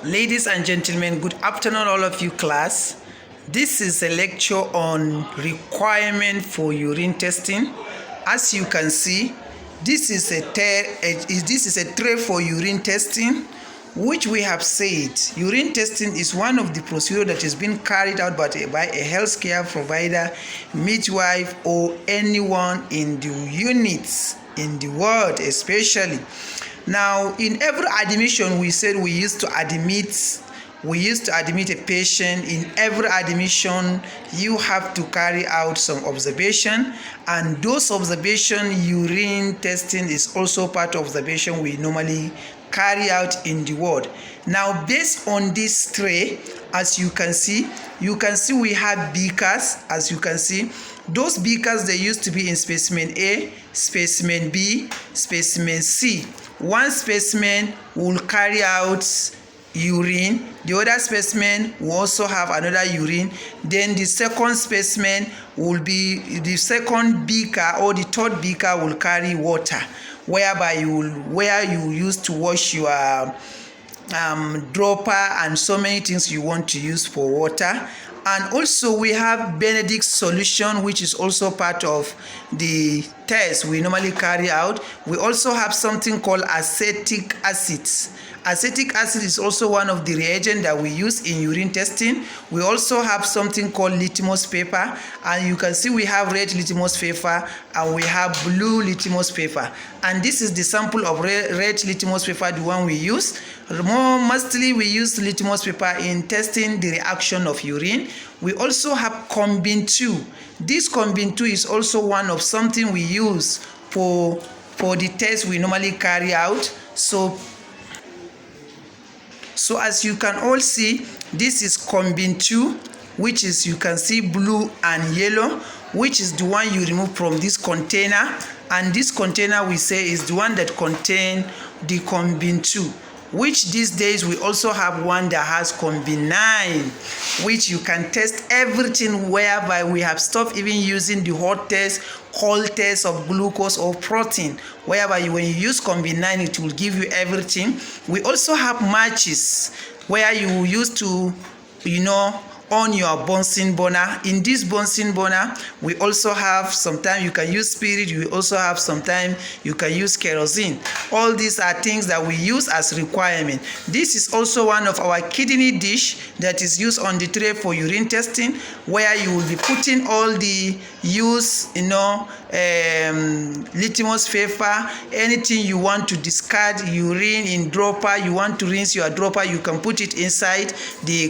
Ladies and gentlemen, good afternoon, all of you class. This is a lecture on requirement for urine testing. As you can see, this is a tray for urine testing, which we have said urine testing is one of the procedures that is being carried out by a healthcare provider, midwife, or anyone in the units in the world, especially. Now, in every admission, we said we used to admit a patient. In every admission, you have to carry out some observation, and those observation, urine testing is also part of observation we normally carry out in the ward. Now, based on this tray, as you can see we have beakers. As you can see, those beakers, they used to be in specimen A, specimen B, specimen C. One specimen will carry out urine, the other specimen will also have another urine, then the second specimen will be the second beaker, or the third beaker will carry water, where you use to wash your dropper and so many things you want to use for water. And also we have Benedict solution, which is also part of the test we normally carry out. We also have something called acetic acid. Acetic acid is also one of the reagents that we use in urine testing. We also have something called litmus paper, and you can see we have red litmus paper and we have blue litmus paper. And this is the sample of red litmus paper, the one we use. Mostly we use litmus paper in testing the reaction of urine. We also have combin 2. This combin 2 is also one of something we use for the test we normally carry out. So as you can all see, this is combin 2, which is, you can see, blue and yellow, which is the one you remove from this container. And this container, we say, is the one that contain the combin 2, which these days we also have one that has combin 9, which you can test everything, whereby we have stopped even using the hot test, cold test of glucose or protein, whereby when you use combin 9, it will give you everything. We also have matches, where you use to on your Bunsen burner. In this Bunsen burner, we also have, sometimes you can use spirit, you also have sometimes you can use kerosene. All these are things that we use as requirement. This is also one of our kidney dish that is used on the tray for urine testing, where you will be putting all the litmus paper, anything you want to discard, urine in dropper, you want to rinse your dropper, you can put it inside the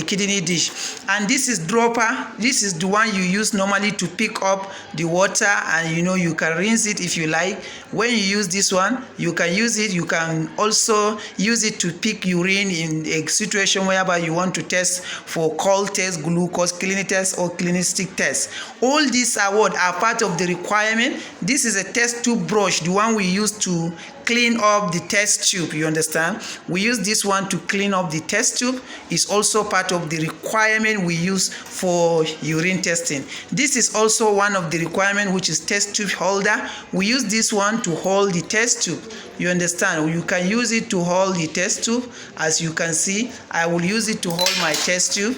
kidney dish. And this is dropper. This is the one you use normally to pick up the water, and you can rinse it if you like. When you use this one, you can use it. You can also use it to pick urine in a situation whereby you want to test for cold test, glucose, clinic test, or clinistic test. All these are part of the requirement. This is a test tube brush, the one we use to clean up the test tube. You understand? We use this one to clean up the test tube. It's also part of the requirement we use for urine testing. This is also one of the requirements, which is test tube holder. We use this one to hold the test tube. You understand? You can use it to hold the test tube. As you can see, I will use it to hold my test tube.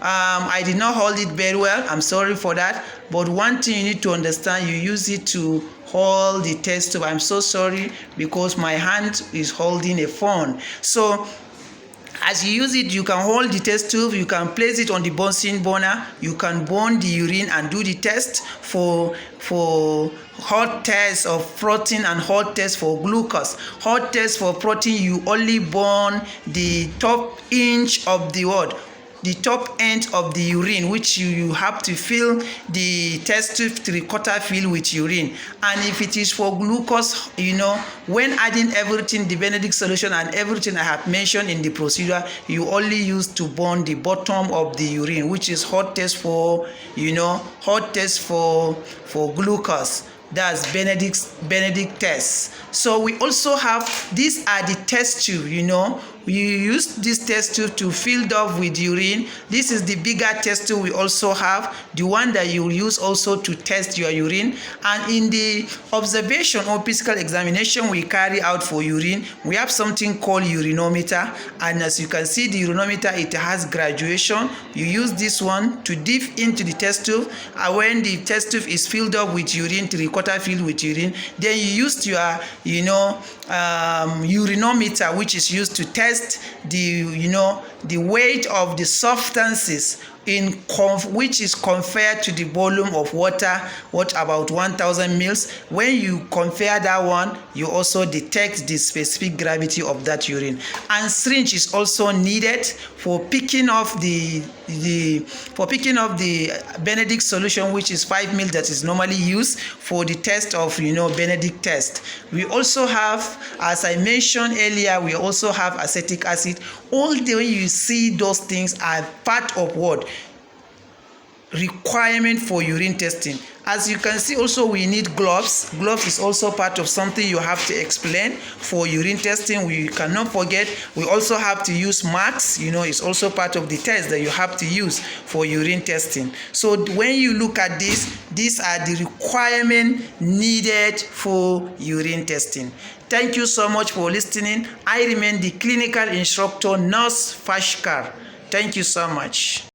I did not hold it very well. I'm sorry for that. But one thing you need to understand, you use it to hold the test tube. I'm so sorry, because my hand is holding a phone. So as you use it, you can hold the test tube, you can place it on the Bunsen burner, you can burn the urine and do the test for hot test of protein and hot test for glucose. Hot test for protein, you only burn the top inch of the top end of the urine, which you have to fill the test tube 3/4 fill with urine. And if it is for glucose, when adding everything, the Benedict solution and everything I have mentioned in the procedure, you only use to burn the bottom of the urine, which is hot test for glucose. That's Benedict test. So we also have, these are the test tube, you use this test tube to fill up with urine. This is the bigger test tube we also have, the one that you use also to test your urine. And in the observation or physical examination we carry out for urine, we have something called urinometer, and as you can see, the urinometer, it has graduation. You use this one to dip into the test tube, and when the test tube is filled up with urine, 3/4 filled with urine, then you use your urinometer, which is used to test the weight of the substances which is compared to the volume of water, what about 1000 mils. When you compare that one, you also detect the specific gravity of that urine. And syringe is also needed for picking up the Benedict solution, which is 5 ml, that is normally used for the test of Benedict test. We also have, as I mentioned earlier, we also have acetic acid. All the way you see those things are part of what? Requirement for urine testing. As you can see, also we need gloves. Gloves is also part of something you have to explain for urine testing. We cannot forget, we also have to use masks. It's also part of the test that you have to use for urine testing. So when you look at this, these are the requirements needed for urine testing. Thank you so much for listening. I remain the clinical instructor, Nurse Fashkar. Thank you so much.